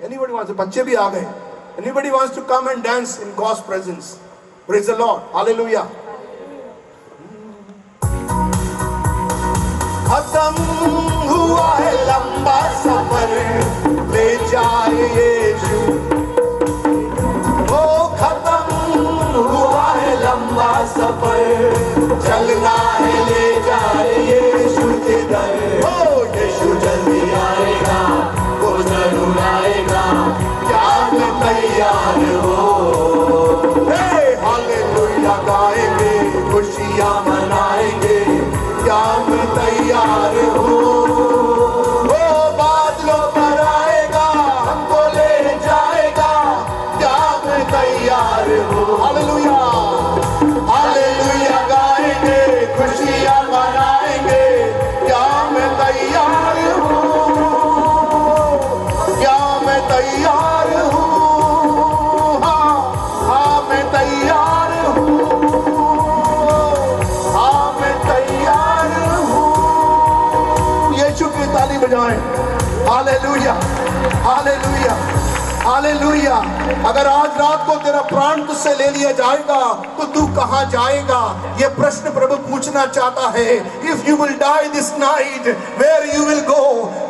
Anybody wants to? बच्चे भी आ गए. Anybody wants to come and dance in God's presence? Praise the Lord. Hallelujah. खत्म हुआ है लंबा सफर, ले जाए यीशु. ओ खत्म हुआ है लंबा सफर, चलना है ले जाए यीशु जिधर. ओ यीशु जल्दी आएगा, वो जरूर आएगा, क्या मैं तैयार हो. हालेलुया गाएंगे, खुशियां मनाएंगे, क्या मैं तैयार हूँ. वो बादलों पर आएगा, हमको ले जाएगा, क्या मैं तैयार हूँ. हालेलुया हालेलुया गाएंगे, खुशियां मनाएंगे, क्या मैं तैयार हूँ, क्या मैं तैयार हूँ. हाँ मैं तैयार हूँ, हाँ मैं तैयार हूँ. यीशु की ताली बजाएं. Hallelujah hallelujah hallelujah. अगर आज रात को तेरा प्राण तुझसे ले लिया जाएगा तो तू कहां जाएगा, ये प्रश्न प्रभु पूछना चाहता है. If you will die this night, where you will go,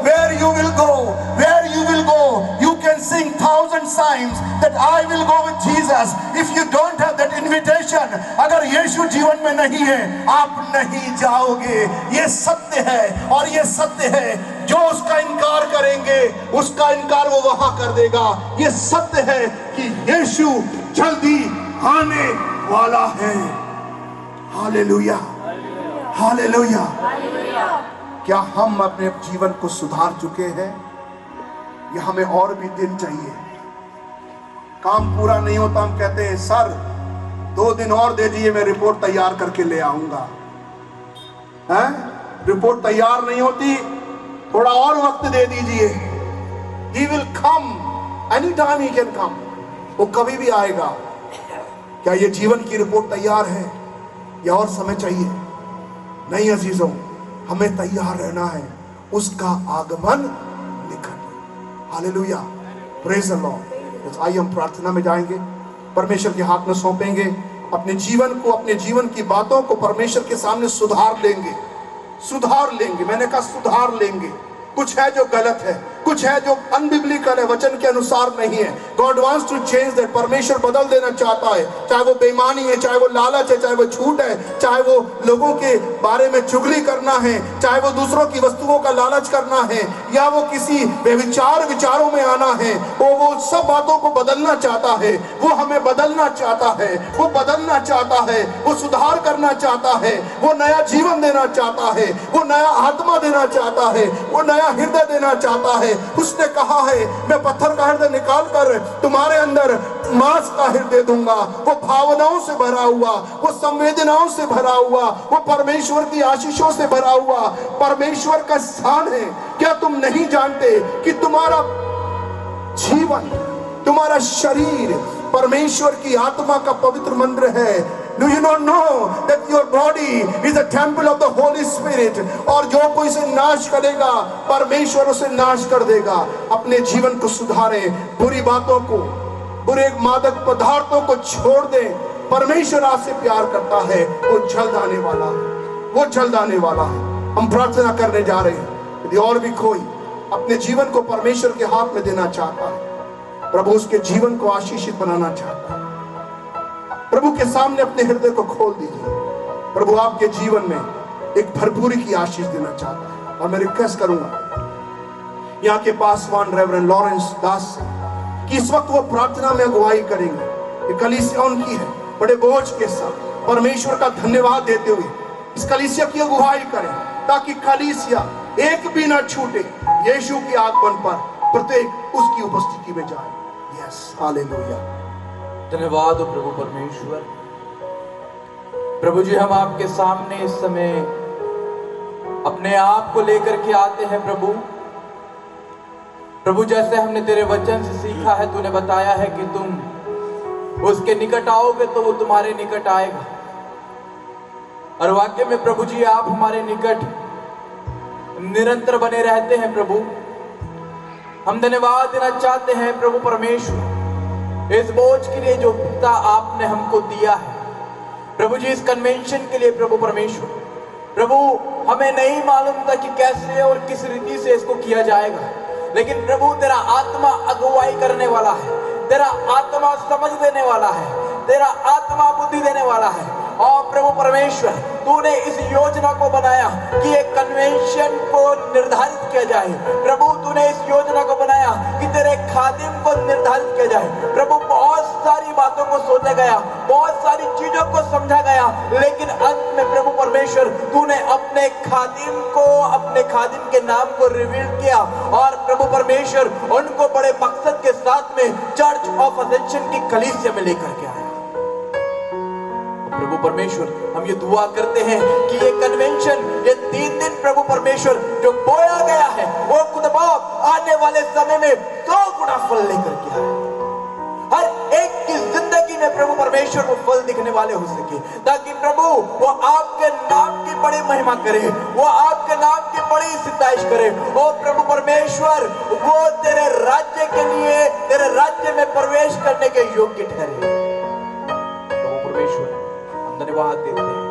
where you will go, where you will go. You can sing 1000 times that I will go with Jesus. If you don't have that invitation, अगर यीशु जीवन में नहीं है, आप नहीं जाओगे. ये सत्य है और ये सत्य है. जो उसका इनकार करेंगे, उसका इनकार वो वहां कर देगा. ये सत्य है कि यीशु जल्दी आने वाला है. Hallelujah hallelujah. क्या हम अपने जीवन को सुधार चुके हैं या हमें और भी दिन चाहिए? काम पूरा नहीं होता, हम कहते हैं सर 2 दिन और दे दीजिए, मैं रिपोर्ट तैयार करके ले आऊंगा. रिपोर्ट तैयार नहीं होती, थोड़ा और वक्त दे दीजिए. He will come anytime he can come. वो कभी भी आएगा. क्या ये जीवन की रिपोर्ट तैयार है या और समय चाहिए? नहीं अजीजों, हमें तैयार रहना है. उसका आगमन निकट. Hallelujah praise the Lord. आइए हम प्रार्थना में जाएंगे, परमेश्वर के हाथ में सौंपेंगे अपने जीवन को, अपने जीवन की बातों को परमेश्वर के सामने सुधार लेंगे. सुधार लेंगे, मैंने कहा सुधार लेंगे. कुछ है जो गलत है, कुछ है जो अनबिब्लिकल है, वचन के अनुसार नहीं है. God wants to change that. परमेश्वर बदल देना चाहता है. चाहे वो बेईमानी है, चाहे वो लालच है, चाहे वो झूठ है, चाहे वो लोगों के बारे में चुगली करना है, चाहे वो दूसरों की वस्तुओं का लालच करना है, या वो किसी बेविचार विचारों में आना है, वो सब बातों को बदलना चाहता है. वो हमें बदलना चाहता है, वो बदलना चाहता है, वो सुधार करना चाहता है, वो नया जीवन देना चाहता है, वो नया आत्मा देना चाहता है, वो नया हृदय देना चाहता है. उसने कहा है मैं पत्थर का हृदय निकाल कर तुम्हारे अंदर मांस का हृदय दूंगा. वो भावनाओं से भरा हुआ, वो संवेदनाओं से भरा हुआ, वो परमेश्वर की आशीषों से भरा हुआ परमेश्वर का स्थान है. क्या तुम नहीं जानते कि तुम्हारा जीवन, तुम्हारा शरीर परमेश्वर की आत्मा का पवित्र मंदिर है? Do you not know that your body is a temple of the Holy Spirit? और जो कोई इसे नाश करेगा, परमेश्वर उसे नाश कर देगा. अपने जीवन को सुधारें, बुरी बातों को, बुरे मादक पदार्थों को छोड़ दें. परमेश्वर आपसे प्यार करता है. वो जल्द आने वाला है, वो जल्द आने वाला है. हम प्रार्थना करने जा रहे हैं. यदि और भी कोई अपने जीवन को परमेश्वर के हाथ में देना चाहता है, प्रभु उसके जीवन को आशीषित बनाना चाहता है, प्रभु के सामने अपने हृदय को खोल दीजिए. प्रभु आपके जीवन में एक भरपूरी की आशीष देना चाहता है. और मैं रिक्वेस्ट करूंगा यहाँ के पासवान रेवरेंड लॉरेंस दास से कि इस वक्त वो प्रार्थना में अगुवाई करेंगे. ये कलीसिया उनकी है. बड़े बोझ के साथ परमेश्वर का धन्यवाद देते हुए इस कलीसिया की अगुवाई करें, ताकि कलीसिया एक भी ना छूटे. यीशु के आगमन पर प्रत्येक उसकी उपस्थिति में जाए. Yes hallelujah. धन्यवाद हो प्रभु परमेश्वर. प्रभु जी, हम आपके सामने इस समय अपने आप को लेकर के आते हैं प्रभु. प्रभु, जैसे हमने तेरे वचन से सीखा है, तूने बताया है कि तुम उसके निकट आओगे तो वो तुम्हारे निकट आएगा. और वाक्य में प्रभु जी आप हमारे निकट निरंतर बने रहते हैं प्रभु. हम धन्यवाद देना चाहते हैं प्रभु परमेश्वर इस बोझ के लिए जो पिता आपने हमको दिया है। प्रभु जी इस कन्वेंशन के लिए प्रभु परमेश्वर, प्रभु हमें नहीं मालूम था कि कैसे और किस रीति से इसको किया जाएगा, लेकिन प्रभु तेरा आत्मा अगुवाई करने वाला है, तेरा आत्मा समझ देने वाला है, तेरा आत्मा बुद्धि देने वाला है। और प्रभु परमेश्वर तूने इस योजना को बनाया कि एक कन्वेंशन को निर्धारित किया जाए। प्रभु तूने इस योजना को बनाया कि तेरे खादिम को निर्धारित किया जाए। प्रभु बहुत सारी बातों को सोचा गया, बहुत सारी चीजों को समझा गया, लेकिन अंत में प्रभु परमेश्वर तूने अपने खादिम के नाम को रिवील किया और प्रभु परमेश्वर उनको बड़े मकसद के साथ में चर्च ऑफ असेंशन की कलीसिया में लेकर के आया। प्रभु परमेश्वर हम ये दुआ करते हैं कि ये कन्वेंशन, ये 3 दिन प्रभु परमेश्वर जो बोया गया है वो खुद बाप आने वाले समय में 2 गुना फल लेकर के आए। हर एक की जिंदगी में प्रभु परमेश्वर वो फल दिखने वाले हो सके, ताकि प्रभु वो आपके नाम की बड़ी महिमा करे, वो आपके नाम की बड़ी सिताइश करे। ओ प्रभु परमेश्वर वो तेरे राज्य के लिए, तेरे राज्य में प्रवेश करने के योग्य ठहरे। प्रभु परमेश्वर धन्यवाद देते हैं,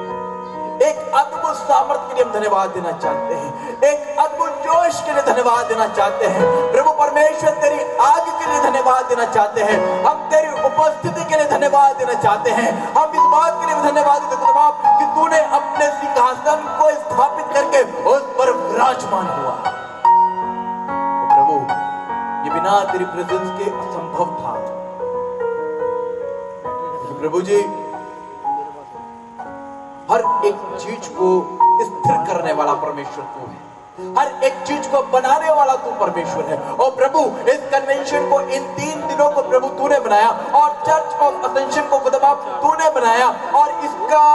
एक अद्भुत सामर्थ्य के लिए हम धन्यवाद देना चाहते हैं, एक अद्भुत जोश के लिए धन्यवाद देना चाहते हैं। प्रभु परमेश्वर तेरी आग के लिए धन्यवाद देना चाहते हैं, हम तेरी उपस्थिति के लिए धन्यवाद देना चाहते हैं। हम इस बात के लिए धन्यवाद देते हैं बाप कि तूने अपने सिंहासन को स्थापित करके उस पर विराजमान हुआ। प्रभु ये बिना तेरी प्रेजेंस के असंभव था। प्रभु जी हर एक चीज को स्थिर करने वाला परमेश्वर तू है, हर एक चीज को बनाने वाला तू परमेश्वर है। और प्रभु इस कन्वेंशन को इन 3 दिनों को प्रभु तूने बनाया और चर्च ऑफ असेंशन को खुद बाप तूने बनाया और इसका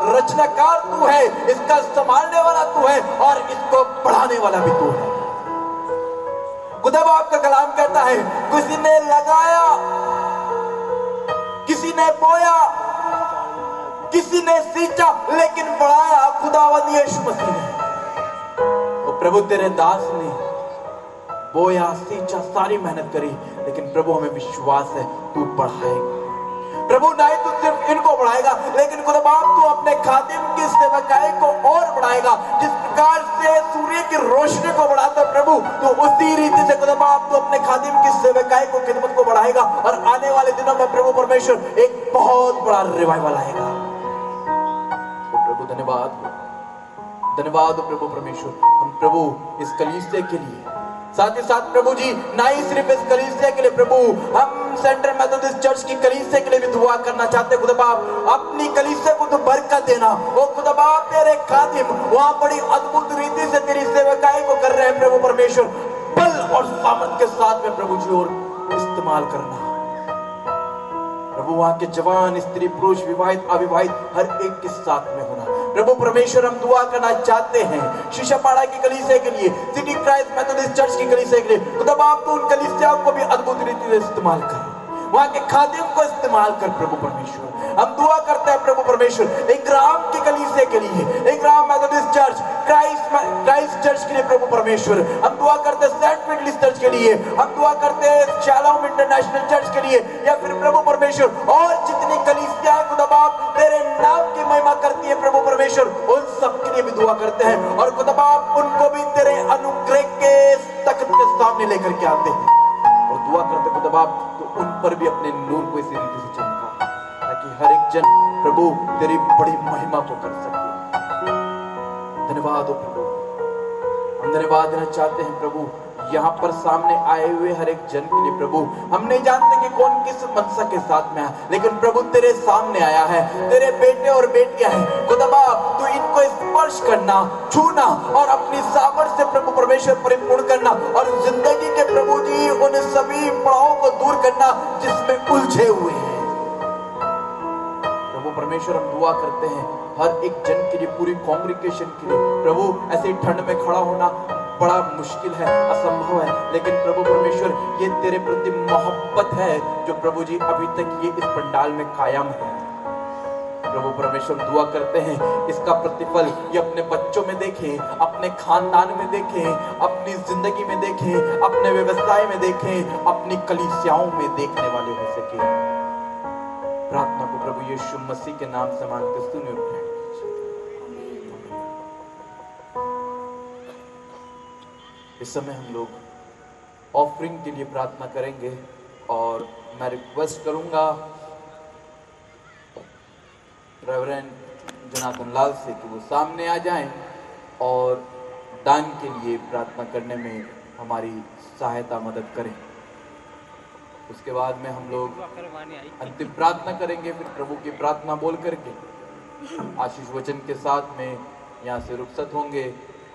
रचनाकार तू है, इसका संभालने वाला तू है और इसको बढ़ाने वाला भी तू है। खुदा बाप का कलाम कहता है किसी ने लगाया, किसी ने बोया, किसी ने सींचा, लेकिन बढ़ाया खुदावंद यीशु मसीह ने। और प्रभु तेरे दास ने बोया, सींचा, सारी मेहनत करी, लेकिन प्रभु हमें विश्वास है तू बढ़ाएगा। प्रभु नहीं तू सिर्फ इनको बढ़ाएगा, लेकिन खुदा बाप तू अपने खादिम की सेवकाई को और बढ़ाएगा। जिस प्रकार से सूर्य की रोशनी को बढ़ाता प्रभु, तो उसी रीति से खुदा बाप तू अपने खादिम की सेवकाई को, खिदमत को बढ़ाएगा और आने वाले दिनों में प्रभु परमेश्वर एक बहुत बड़ा रिवाइवल आएगा। धन्यवाद प्रभु परमेश्वर। हम प्रभु इस कलीसिया के लिए, साथ ही साथ प्रभु जी नहीं सिर्फ इस कलीसिया के लिए, प्रभु हम सेंट्रल मेथोडिस्ट चर्च की कलीसिया के लिए भी दुआ करना चाहते हैं। खुदा बाप अपनी कलीसिया को तो बरकत देना, वो खुदा बाप तेरे खादिम वहां बड़ी अद्भुत रीति से तेरी सेवकाई को कर रहे हैं प्रभु परमेश्वर, बल और सामर्थ के साथ में प्रभु जी और इस्तेमाल करना। प्रभु वहां के जवान, स्त्री, पुरुष, विवाहित, अविवाहित हर एक के साथ में होना। प्रभु परमेश्वर हम दुआ करना चाहते हैं शीशापाड़ा की कलीसिया के लिए, सिटी क्राइस्ट मेथोडिस्ट चर्च की कलीसिया के लिए। खुदा बाप तू उन कलीसियाओं को भी अद्भुत रीति से इस्तेमाल कर, वहां के खादिम को इस्तेमाल कर प्रभु परमेश्वर। हम दुआ करते हैं प्रभु परमेश्वर एक ग्राम की कलीसिया के लिए, एक ग्राम मेथोडिस्ट चर्च, क्राइस्ट चर्च के लिए प्रभु परमेश्वर। हम दुआ करते हैं सेंट मेथोडिस्ट चर्च के लिए, हम दुआ करते हैं शालोम इंटरनेशनल चर्च के लिए, या फिर प्रभु परमेश्वर और जितनी कलीसियां खुदा बाप तेरे नाम की महिमा करती है प्रभु परमेश्वर, उन सब के लिए भी दुआ करते हैं। और खुदा बाप उनको भी तेरे अनुग्रह के तख्त के सामने लेकर के आते हैं और दुआ करते खुदा बाप तो उन पर भी अपने नूर को इसी रीति से चमका, ताकि हर एक जन प्रभु तेरी बड़ी महिमा को कर सके। धन्यवाद हो प्रभु, हम धन्यवाद देना चाहते हैं प्रभु यहाँ पर सामने आए हुए हर एक जन के लिए। प्रभु हम नहीं जानते कि कौन किस मनसा के साथ में आया, लेकिन प्रभु तेरे सामने आया है, तेरे बेटे और बेटियां हैं। खुदा बाप तू इनको स्पर्श करना, छूना और अपनी सामर्थ से प्रभु परमेश्वर परिपूर्ण करना और जिंदगी के प्रभु जी उन सभी पड़ावों को दूर करना जिसमें उलझे हुए हैं। प्रभु परमेश्वर हम दुआ करते हैं हर एक जन के लिए, पूरी कांग्रेगेशन के लिए। प्रभु ऐसे ठंड में खड़ा होना बड़ा मुश्किल है, असंभव है, लेकिन प्रभु परमेश्वर ये तेरे प्रति मोहब्बत है जो प्रभु जी अभी तक ये इस पंडाल में कायम है। प्रभु परमेश्वर दुआ करते हैं इसका प्रतिफल ये अपने बच्चों में देखें, अपने खानदान में देखें, अपनी जिंदगी में देखें, अपने व्यवसाय में देखें, अपनी कलीसियाओं में देखने वाले हो सके। प्रार्थना को प्रभु यीशु मसीह के नाम से मांगते सुनिए और ग्रहण कीजिए। इस समय हम लोग ऑफरिंग के लिए प्रार्थना करेंगे और मैं रिक्वेस्ट करूंगा रेवरेंड जनार्दन लाल से कि वो सामने आ जाएं और दान के लिए प्रार्थना करने में हमारी सहायता मदद करें। उसके बाद में हम लोग अंतिम प्रार्थना करेंगे, फिर प्रभु की प्रार्थना बोल करके आशीष वचन के साथ में यहाँ से रुखसत होंगे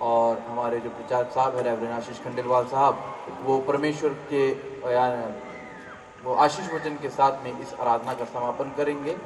और हमारे जो प्रचारक साहब है रेवरेंड आशीष खंडेलवाल साहब, वो परमेश्वर के वो आशीष वचन के साथ में इस आराधना का समापन करेंगे।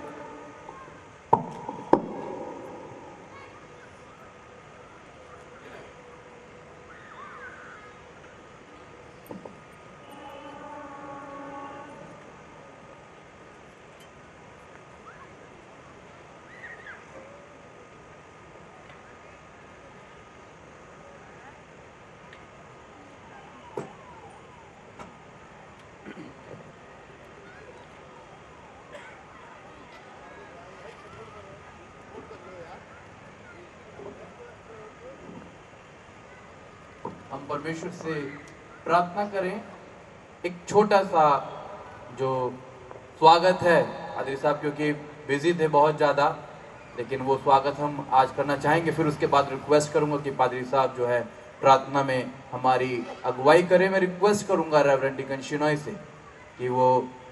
हम परमेश्वर से प्रार्थना करें। एक छोटा सा जो स्वागत है, पादरी साहब क्योंकि बिजी थे बहुत ज़्यादा, लेकिन वो स्वागत हम आज करना चाहेंगे। फिर उसके बाद रिक्वेस्ट करूंगा कि पादरी साहब जो है प्रार्थना में हमारी अगुवाई करें। मैं रिक्वेस्ट करूंगा रेवरेंड डीकन शिनॉय से कि वो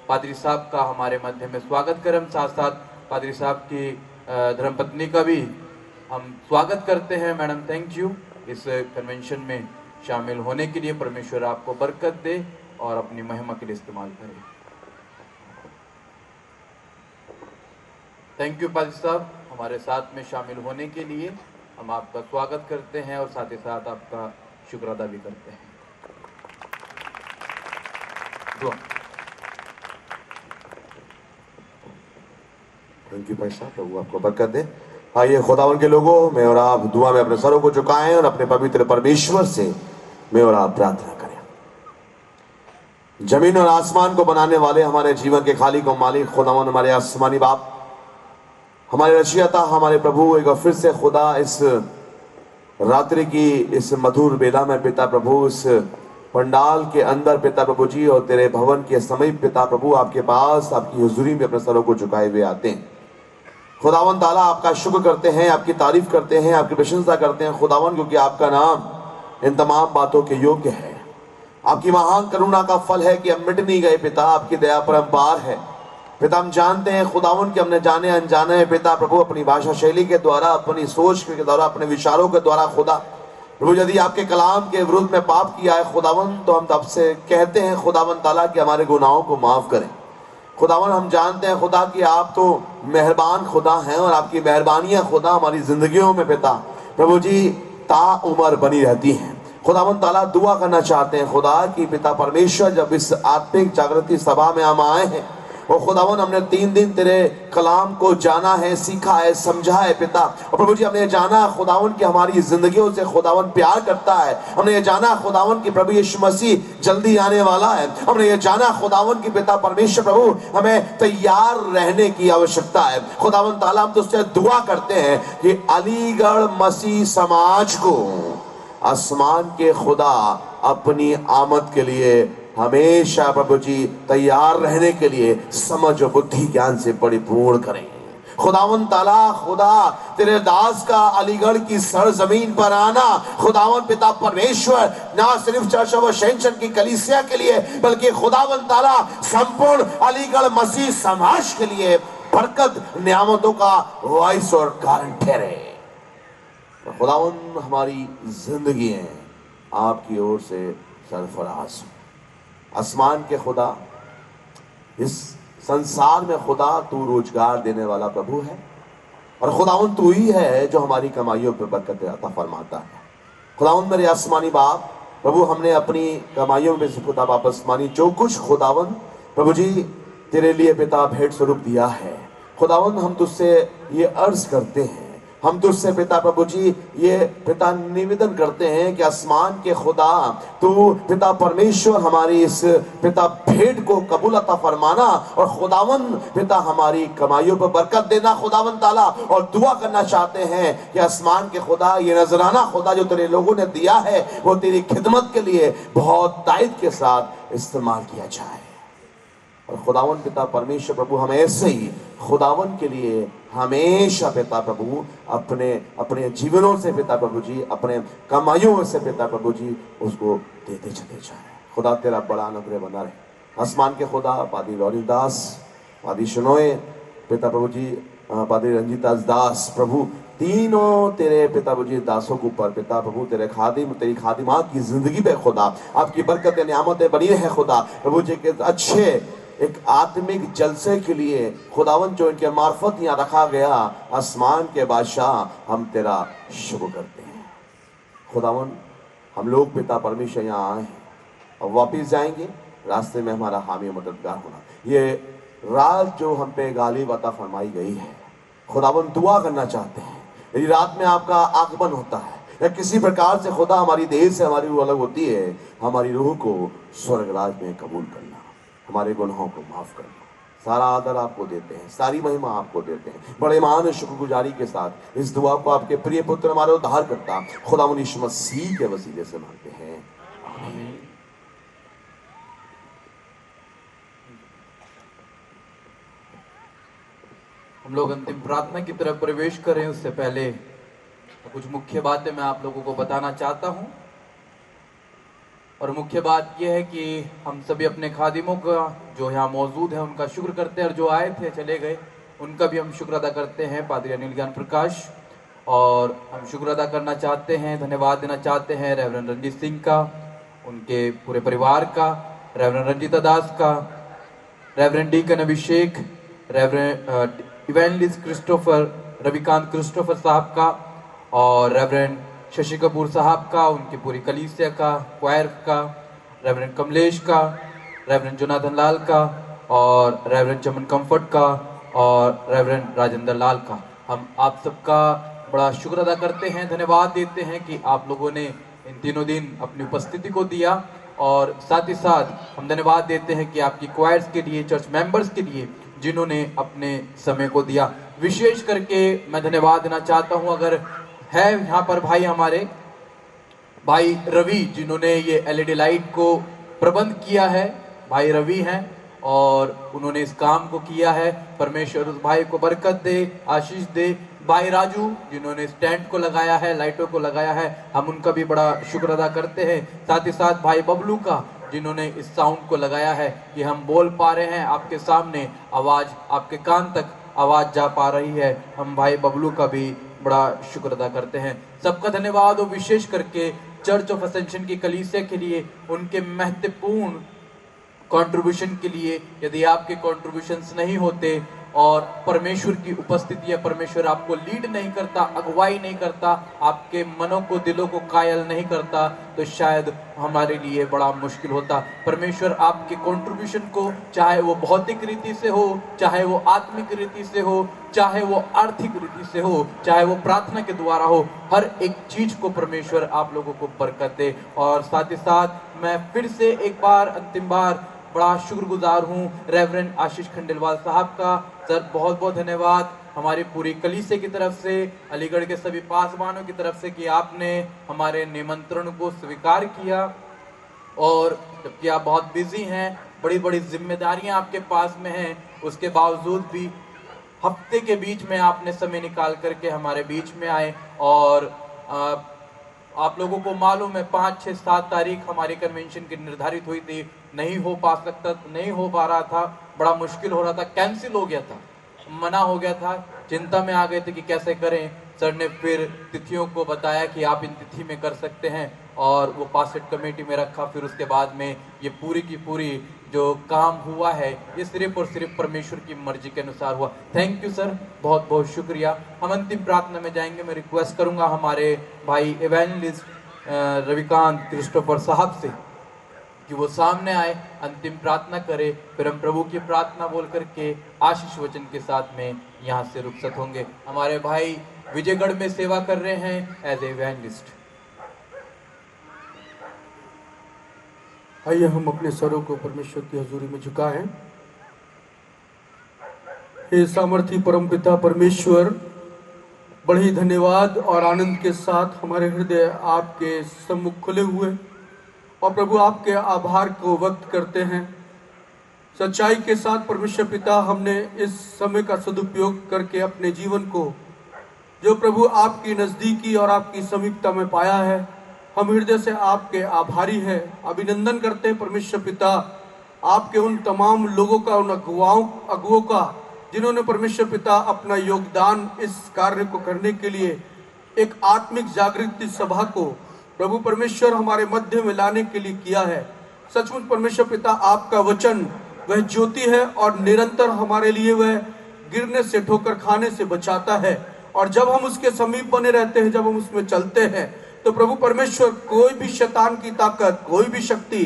पादरी साहब का हमारे मध्य में स्वागत करें। हम साथ साथ पादरी साहब की धर्मपत्नी का भी हम स्वागत करते हैं। मैडम थैंक यू इस कन्वेंशन में शामिल होने के लिए। परमेश्वर आपको बरकत दे और अपनी महिमा के लिए इस्तेमाल करे। थैंक यू पादरी साहब हमारे साथ में शामिल होने के लिए। हम आपका स्वागत करते हैं और साथ ही साथ आपका शुक्र अदा भी करते हैं। दुआ। थैंक यू भाई साहब, प्रभु आपको बरकत दे। आइए खुदावन के लोगों, मैं और आप दुआ में अपने सरों को झुकाएं और अपने पवित्र परमेश्वर से मैं और आप प्रार्थना करें। जमीन और आसमान को बनाने वाले हमारे जीवन के खालिक और मालिक खुदावन, हमारे आसमानी बाप, हमारे रचियता, हमारे प्रभु, एक बार फिर से खुदा इस रात्रि की इस मधुर बेला में पिता प्रभु, इस पंडाल के अंदर पिता प्रभु जी और तेरे भवन के समीप पिता प्रभु आपके पास आपकी हुजूरी में अपने सरों को झुकाए हुए आते हैं। खुदावन ताला आपका शुक्र करते हैं, आपकी तारीफ करते हैं, आपकी प्रशंसा करते हैं खुदावन, क्योंकि आपका नाम इन तमाम बातों के योग्य है। आपकी महान करुणा का फल है कि हम मिट नहीं गए पिता, आपकी दया परम्पार है पिता। हम जानते हैं खुदावन कि हमने जाने अनजाने में पिता प्रभु अपनी भाषा शैली के द्वारा, अपनी सोच के द्वारा, अपने विचारों के द्वारा खुदा प्रभु यदि आपके कलाम के विरुद्ध में पाप किया है खुदावन, तो हम तब से कहते हैं खुदावन ताला कि हमारे गुनाहों को माफ करें। खुदावन हम जानते हैं खुदा कि आप तो मेहरबान खुदा हैं और आपकी मेहरबानियां खुदा हमारी जिंदगियों में पिता प्रभु जी ताउमर बनी रहती हैं। खुदावन ताला दुआ करना चाहते हैं खुदा कि पिता परमेश्वर जब इस आत्मिक जागृति सभा में हम आए हैं और खुदावन हमने 3 दिन तेरे कलाम को जाना है, सीखा है, समझा है पिता। और प्रभु जी हमने जाना खुदावन की हमारी जिंदगियों से खुदावन प्यार करता है। हमने ये जाना खुदावन की प्रभु यीशु मसीह जल्दी आने वाला है। हमने ये जाना खुदावन की पिता परमेश्वर प्रभु हमें तैयार रहने की आवश्यकता है। खुदावन ताला हम तुझसे दुआ करते हैं कि अलीगढ़ मसीह समाज को आसमान के खुदा अपनी आमद के लिए हमेशा प्रभु जी तैयार रहने के लिए समझ और बुद्धि ज्ञान से परिपूर्ण करें। खुदावन ताला खुदा तेरे दास का अलीगढ़ की सरजमीन पर आना खुदावन पिता परमेश्वर ना सिर्फ चर्च ऑफ असेंशन की कलीसिया के लिए बल्कि खुदावन ताला संपूर्ण अलीगढ़ मसीह समाज के लिए बरकत नियामतों का वाइस और कारण ठहरे। खुदावन हमारी जिंदगी है आपकी ओर से सरफराज। आसमान के खुदा, इस संसार में खुदा तू रोजगार देने वाला प्रभु है और खुदावन तू ही है जो हमारी कमाइयों पर बरकत अता फरमाता है। खुदावन मेरे आसमानी बाप प्रभु, हमने अपनी कमाइयों में से खुदा वापस मानी जो कुछ खुदावन प्रभु जी तेरे लिए पिता भेंट स्वरूप दिया है खुदावन हम तुझसे ये अर्ज करते हैं, हम तुझसे पिता प्रभु जी ये पिता निवेदन करते हैं कि आसमान के खुदा तू पिता परमेश्वर हमारी इस पिता भेंट को कबूल अता फरमाना, और खुदावन पिता हमारी कमाइयों पर बरकत देना खुदावन ताला। और दुआ करना चाहते हैं कि आसमान के खुदा ये नजराना खुदा जो तेरे लोगों ने दिया है वो तेरी खिदमत के लिए बहुत दायित्व के साथ इस्तेमाल किया जाए। और खुदावन पिता परमेश्वर प्रभु हमें ऐसे ही खुदावन के लिए हमेशा पिता प्रभु अपने अपने जीवनों से पिता प्रभु जी, अपने कमाइयों से पिता प्रभु जी उसको देते चले जाए। खुदा तेरा बड़ा अनुग्रह बना रहे। आसमान के खुदा पादी लौरीदास, पादी शनोए, पिता प्रभु जी पादी रंजीता दास, प्रभु तीनों तेरे पिता प्रभु जी दासों के ऊपर पिता प्रभु तेरे खादिम तेरी खादिमा की जिंदगी पे खुदा आपकी बरकत नियामतें बनी रहे खुदा प्रभु जी के अच्छे एक आत्मिक जलसे के लिए खुदावन जो इनके मार्फत यहाँ रखा गया। आसमान के बादशाह हम तेरा शुक्र करते हैं खुदावन। हम लोग पिता परमेश्वर यहाँ आए हैं, अब वापिस जाएंगे, रास्ते में हमारा हामी मददगार होना। ये रात जो हम पे गालिब अता फरमाई गई है खुदावन, दुआ करना चाहते हैं यदि रात में आपका आगमन होता है या किसी प्रकार से खुदा हमारी देह से हमारी रूह अलग होती है, हमारी रूह को स्वर्गराज में कबूल करना, हमारे गुनाहों को माफ करना। सारा आदर आपको देते हैं, सारी महिमा आपको देते हैं। बड़े मान शुक्रगुजारी के साथ इस दुआ को आपके प्रिय पुत्र हमारे उद्धार करता खुदा यीशु मसीह के वसीले से मांगते हैं, आमीन। हम लोग अंतिम प्रार्थना की तरफ प्रवेश करें उससे पहले कुछ मुख्य बातें मैं आप लोगों को बताना चाहता हूं। और मुख्य बात यह है कि हम सभी अपने खादिमों का जो यहाँ मौजूद है उनका शुक्र करते हैं, और जो आए थे चले गए उनका भी हम शुक्र अदा करते हैं। पादरी अनिल ज्ञान प्रकाश, और हम शुक्र अदा करना चाहते हैं, धन्यवाद देना चाहते हैं रेवरेंड रंजीत सिंह का, उनके पूरे परिवार का, रेवरेंड रंजीता दास का, reverend deacon Abhishek, reverend evangelist Christopher Ravikant Christopher साहब का, और रेवरेंड शशि कपूर साहब का, उनकी पूरी कलीसिया का, क्वायर का, रेवरेंड कमलेश का, रेवरेंड जोनाथन लाल का, और रेवरेंड चमन कम्फर्ट का, और रेवरेंड राजेंद्र लाल का। हम आप सबका बड़ा शुक्र अदा करते हैं, धन्यवाद देते हैं कि आप लोगों ने इन तीनों दिन अपनी उपस्थिति को दिया, और साथ ही साथ हम धन्यवाद देते हैं कि आपकी क्वायर्स के लिए, चर्च मेंबर्स के लिए जिन्होंने अपने समय को दिया। विशेष करके मैं धन्यवाद देना चाहता हूं, अगर है यहाँ पर भाई हमारे भाई रवि जिन्होंने ये एलईडी लाइट को प्रबंध किया है, भाई रवि हैं और उन्होंने इस काम को किया है। परमेश्वर उस भाई को बरकत दे, आशीष दे। भाई राजू जिन्होंने स्टैंड को लगाया है, लाइटों को लगाया है, हम उनका भी बड़ा शुक्र अदा करते हैं। साथ ही साथ भाई बबलू का जिन्होंने इस साउंड को लगाया है कि हम बोल पा रहे हैं आपके सामने, आवाज आपके कान तक आवाज जा पा रही है। हम भाई बबलू का भी बड़ा शुक्र अदा करते हैं। सबका धन्यवाद, और विशेष करके चर्च ऑफ असेंशन की कलीसिया के लिए उनके महत्वपूर्ण कंट्रीब्यूशन के लिए। यदि आपके कंट्रीब्यूशंस नहीं होते और परमेश्वर की उपस्थिति या परमेश्वर आपको लीड नहीं करता, अगुवाई नहीं करता, आपके मनों को, दिलों को कायल नहीं करता, तो शायद हमारे लिए बड़ा मुश्किल होता। परमेश्वर आपके कंट्रीब्यूशन को, चाहे वो भौतिक रीति से हो, चाहे वो आत्मिक रीति से हो, चाहे वो आर्थिक रीति से हो, चाहे वो प्रार्थना के द्वारा हो, हर एक चीज को परमेश्वर आप लोगों को बरकत दे। और साथ ही साथ मैं फिर से एक बार, अंतिम बार बड़ा शुक्रगुजार हूँ रेवरेंड आशीष खंडेलवाल साहब का। सर बहुत बहुत धन्यवाद हमारी पूरी कलीसिया की तरफ से, अलीगढ़ के सभी पासवानों की तरफ से कि आपने हमारे निमंत्रण को स्वीकार किया। और जबकि आप बहुत बिजी हैं, बड़ी बड़ी जिम्मेदारियां आपके पास में हैं, उसके बावजूद भी हफ्ते के बीच में आपने समय निकाल करके हमारे बीच में आए। और आप लोगों को मालूम है 5, 6, 7 तारीख हमारी कन्वेंशन की निर्धारित हुई थी, नहीं हो पा रहा था, बड़ा मुश्किल हो रहा था, कैंसिल हो गया था, मना हो गया था, चिंता में आ गए थे कि कैसे करें। सर ने फिर तिथियों को बताया कि आप इन तिथि में कर सकते हैं, और वो पासेट कमेटी में रखा। फिर उसके बाद में ये पूरी की पूरी जो काम हुआ है ये सिर्फ और सिर्फ परमेश्वर की मर्जी के अनुसार हुआ। थैंक यू सर, बहुत बहुत शुक्रिया। हम अंतिम प्रार्थना में जाएंगे। मैं रिक्वेस्ट करूंगा हमारे भाई इवेंजलिस्ट रविकांत क्रिस्टोफर साहब से कि वो सामने आए, अंतिम प्रार्थना करे, फिर हम प्रभु की प्रार्थना बोल करके आशीष वचन के साथ में यहाँ से रुखसत होंगे। हमारे भाई विजयगढ़ में सेवा कर रहे हैं एज इवेंजलिस्ट। आइए हम अपने सरों को परमेश्वर की हजूरी में झुकाएं। हे सामर्थी परमपिता परमेश्वर, बड़े ही धन्यवाद और आनंद के साथ हमारे हृदय आपके सम्मुख खुले हुए और प्रभु आपके आभार को व्यक्त करते हैं। सच्चाई के साथ परमेश्वर पिता, हमने इस समय का सदुपयोग करके अपने जीवन को जो प्रभु आपकी नज़दीकी और आपकी समीपता में पाया है, हम हृदय से आपके आभारी हैं, अभिनंदन करते हैं परमेश्वर पिता, आपके उन तमाम लोगों का, उन अगुओं का जिन्होंने परमेश्वर पिता अपना योगदान इस कार्य को करने के लिए एक आत्मिक जागृति सभा को प्रभु परमेश्वर हमारे मध्य में लाने के लिए किया है। सचमुच परमेश्वर पिता, आपका वचन वह ज्योति है और निरंतर हमारे लिए वह गिरने से, ठोकर खाने से बचाता है। और जब हम उसके समीप बने रहते हैं, जब हम उसमें चलते हैं, तो प्रभु परमेश्वर कोई भी शैतान की ताकत, कोई भी शक्ति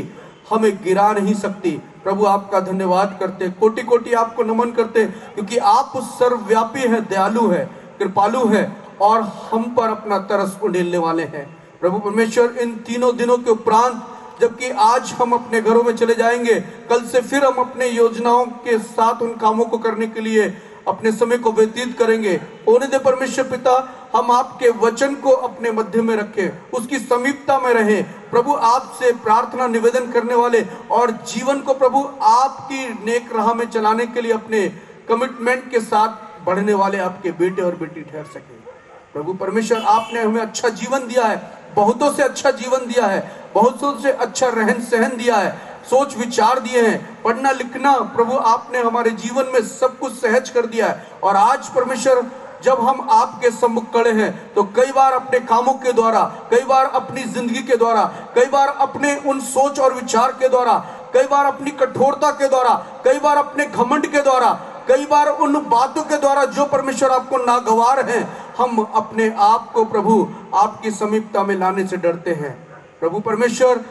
हमें गिरा नहीं सकती। प्रभु आपका धन्यवाद करते, कोटि कोटि आपको नमन करते, क्योंकि आप उस सर्वव्यापी है, दयालु है, कृपालु है और हम पर अपना तरस उंडेलने वाले हैं। प्रभु परमेश्वर, इन तीनों दिनों के उपरांत, जबकि आज हम अपने घरों में चले जाएंगे, कल से फिर हम अपने योजनाओं के साथ उन कामों को करने के लिए अपने समय को व्यतीत करेंगे। होने दे परमेश्वर पिता, हम आपके वचन को अपने मध्य में रखें, उसकी समीपता में रहें। प्रभु आपसे प्रार्थना निवेदन करने वाले और जीवन को प्रभु आपकी नेक राह में चलाने के लिए अपने कमिटमेंट के साथ बढ़ने वाले आपके बेटे और बेटी ठहर सके। प्रभु परमेश्वर, आपने हमें अच्छा जीवन दिया है, बहुतों से अच्छा जीवन दिया है, बहुतों से अच्छा रहन सहन दिया है, सोच विचार दिए हैं, पढ़ना लिखना प्रभु आपने हमारे जीवन में सब कुछ सहज कर दिया है। और आज परमेश्वर, जब हम आपके सम्मुख खड़े हैं, तो कई बार अपने कामों के द्वारा, कई बार अपनी जिंदगी के द्वारा, कई बार अपने उन सोच और विचार के द्वारा, कई बार अपनी कठोरता के द्वारा, कई बार अपने घमंड के द्वारा, कई बार उन बातों के द्वारा जो परमेश्वर आपको नागवार हैं, हम अपने आप को प्रभु आपकी समीपता में लाने से डरते हैं। प्रभु परमेश्वर,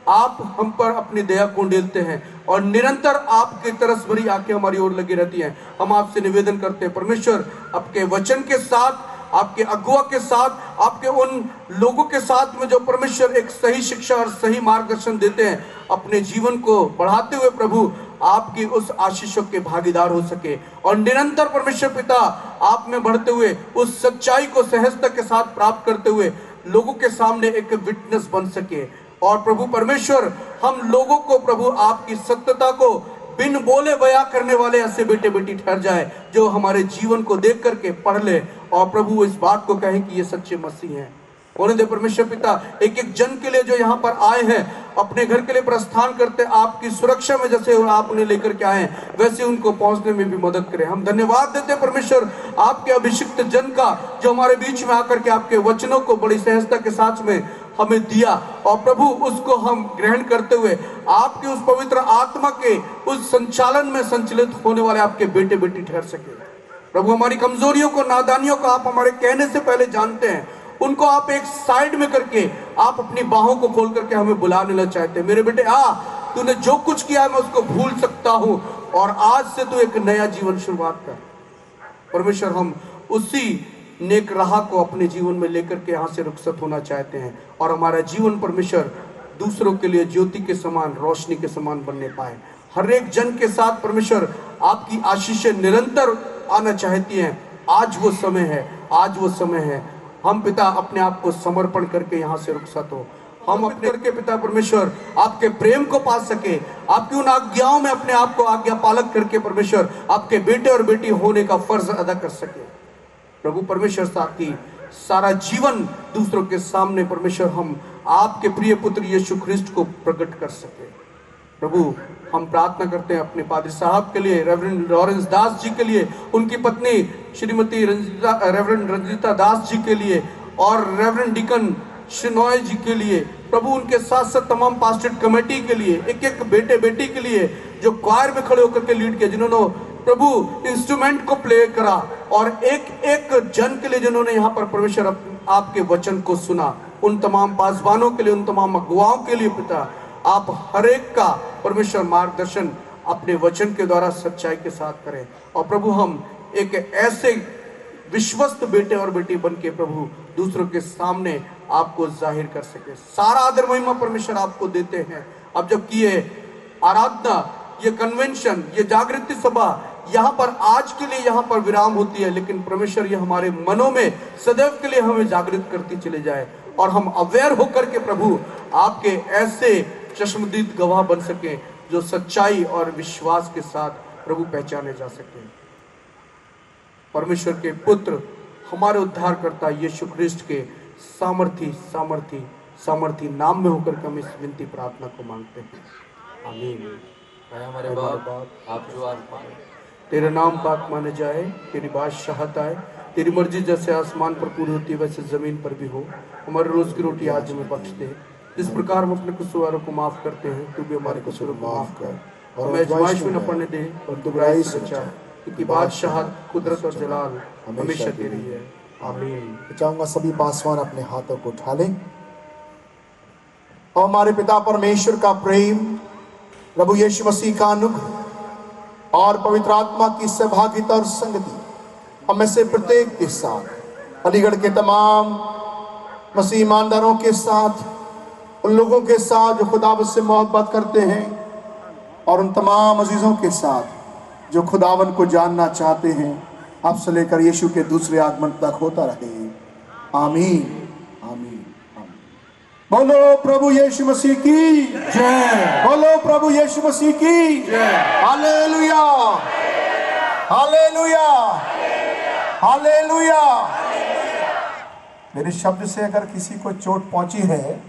आप हम पर अपनी दया को उंडेलते हैं और निरंतर आपकी तरस भरी आंखें हमारी ओर लगी रहती हैं। हम आपसे निवेदन करते हैं परमेश्वर, आपके वचन के साथ, आपके अगुआ के साथ, आपके उन लोगों के साथ में जो परमेश्वर एक सही शिक्षा और सही मार्गदर्शन देते हैं, अपने जीवन को बढ़ाते हुए प्रभु आपकी उस आशीषों के भागीदार हो सके और निरंतर परमेश्वर पिता आप में बढ़ते हुए उस सच्चाई को सहजता के साथ प्राप्त करते हुए लोगों के सामने एक विटनेस बन सके। और प्रभु परमेश्वर, हम लोगों को प्रभु आपकी सत्यता को बिन बोले बयां करने वाले ऐसे बेटे बेटी ठहर जाए, जो हमारे जीवन को देख करके पढ़ ले और प्रभु इस बात को कहें कि ये सच्चे मसीह हैं। होने दे परमेश्वर पिता, एक एक जन के लिए जो यहाँ पर आए हैं, अपने घर के लिए प्रस्थान करते आपकी सुरक्षा में जैसे आप उन्हें लेकर के आए, वैसे उनको पहुंचने में भी मदद करें। हम धन्यवाद देते हैं परमेश्वर आपके अभिषिक्त जन का, जो हमारे बीच में आकर के आपके वचनों को बड़ी सहजता के साथ में हमें दिया और प्रभु उसको हम ग्रहण करते हुए आपके उस पवित्र आत्मा के उस संचालन में संचलित होने वाले आपके बेटे बेटी ठहर सके। प्रभु, हमारी कमजोरियों को, नादानियों को आप हमारे कहने से पहले जानते हैं, उनको आप एक साइड में करके आप अपनी बाहों को खोल करके हमें बुला लेना चाहते हैं। मेरे बेटे आ, तूने जो कुछ किया मैं उसको भूल सकता हूं और आज से तू एक नया जीवन शुरुआत कर। परमेश्वर, हम उसी नेक राह को अपने जीवन में लेकर के यहाँ से रुखसत होना चाहते हैं और हमारा जीवन परमेश्वर दूसरों के लिए ज्योति के समान, रोशनी के समान बनने पाए। हर एक जन के साथ परमेश्वर आपकी आशीषें निरंतर आना चाहती हैं। आज वो समय है, आज वो समय है। हम पिता अपने आप को समर्पण करके यहाँ से रुखसत हो, हम अपने करके पिता परमेश्वर आपके प्रेम को पा सके, आपकी उन आज्ञाओं में अपने आप को आज्ञा पालक करके परमेश्वर आपके बेटे और बेटी होने का फर्ज अदा कर सके। प्रभु परमेश्वर, साथ ही सारा जीवन दूसरों के सामने परमेश्वर हम आपके प्रिय पुत्र यीशु ख्रिस्ट को प्रकट कर सके। प्रभु, हम प्रार्थना करते हैं अपने पादरी साहब के लिए, रेवरेंड लॉरेंस दास जी के लिए, उनकी पत्नी श्रीमती रेवरेंड रंजिता दास जी के लिए और रेवरेंड डिकन शिनॉय जी के लिए। प्रभु, उनके साथ साथ तमाम पास्टरेट कमेटी के लिए, एक एक बेटे बेटी के लिए जो क्वायर में खड़े होकर के लीड किया, जिन्होंने प्रभु इंस्ट्रूमेंट को प्ले करा, और एक एक जन के लिए जिन्होंने यहाँ पर परमेश्वर आपके वचन को सुना, उन तमाम पासवानों के लिए, उन तमाम अगुवाओं के लिए पिता आप हर एक का परमेश्वर मार्गदर्शन अपने वचन के द्वारा सच्चाई के साथ करें। और प्रभु हम एक ऐसे विश्वस्त बेटे और बेटी बन के प्रभु दूसरों के सामने आपको जाहिर कर सके। सारा आदर महिमा परमेश्वर आपको देते हैं। अब जबकि ये आराधना, ये कन्वेंशन, ये जागृति सभा यहाँ पर आज के लिए यहाँ पर विराम होती है, लेकिन परमेश्वर ये हमारे मनों में सदैव के लिए हमें जागृत करती चले जाए और हम अवेयर होकर के प्रभु आपके ऐसे चश्मदीद गवाह बन सके जो सच्चाई और विश्वास के साथ प्रभु पहचाने जा सके। परमेश्वर के पुत्र हमारे उद्धारकर्ता यीशु ख्रिस्ट के सामर्थी नाम में होकर के हम इस विनती प्रार्थना को मांगते हैं, आमीन। हमारे बाप आप जो आसमान, तेरा नाम पाक माने जाए, तेरी बादशाहत आए, तेरी मर्जी जैसे आसमान पर पूरी होती है वैसे जमीन पर भी हो। हमारे रोज की रोटी आज हमें बख्श दे, इस प्रकार हम अपने कसूरों को माफ करते हैं, तू भी हमारे कसूरों को माफ कर और हमें आजमाइश में न पड़ने दे और दुबराई से बचा, क्योंकि बादशाहत, कुदरत और जलाल हमेशा तेरी है, आमीन। चाहूंगा सभी पासवान अपने हाथों को उठा लें और हमारे पिता परमेश्वर का प्रेम, प्रभु यीशु मसीह का अनुग्रह और पवित्र आत्मा की सहभागिता और संगति हमें से प्रत्येक के साथ, अलीगढ़ के तमाम मसीह ईमानदारों के साथ, उन लोगों के साथ जो खुदावत से मोहब्बत करते हैं और उन तमाम अजीजों के साथ जो खुदावन को जानना चाहते हैं, अब से लेकर यीशु के दूसरे आगमन तक होता रहे, आमीन आमीन आमीन। बोलो प्रभु यीशु मसीह की जय, बोलो प्रभु यीशु मसीह की जय, हालेलुया हालेलुया हालेलुया। मेरे शब्द से अगर किसी को चोट पहुंची है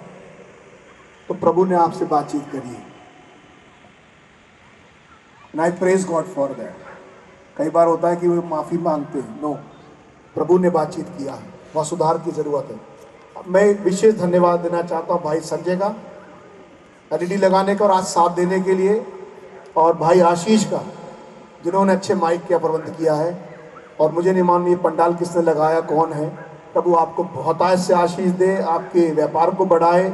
तो प्रभु ने आपसे बातचीत करी है, and I praise God for that। कई बार होता है कि वो माफ़ी मांगते हैं, नो, प्रभु ने बातचीत किया है, वहाँ सुधार की ज़रूरत है। मैं विशेष धन्यवाद देना चाहता हूँ भाई संजय का एलईडी लगाने का और आज साथ देने के लिए, और भाई आशीष का जिन्होंने अच्छे माइक का प्रबंध किया है। और मुझे नहीं मालूम ये पंडाल किसने लगाया, कौन है। प्रभु आपको बहुतायत से आशीष दे, आपके व्यापार को बढ़ाए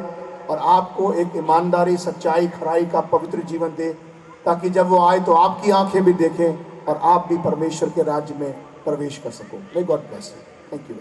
और आपको एक ईमानदारी, सच्चाई, खराई का पवित्र जीवन दे, ताकि जब वो आए तो आपकी आंखें भी देखें और आप भी परमेश्वर के राज्य में प्रवेश कर सको। May God bless you. Thank you.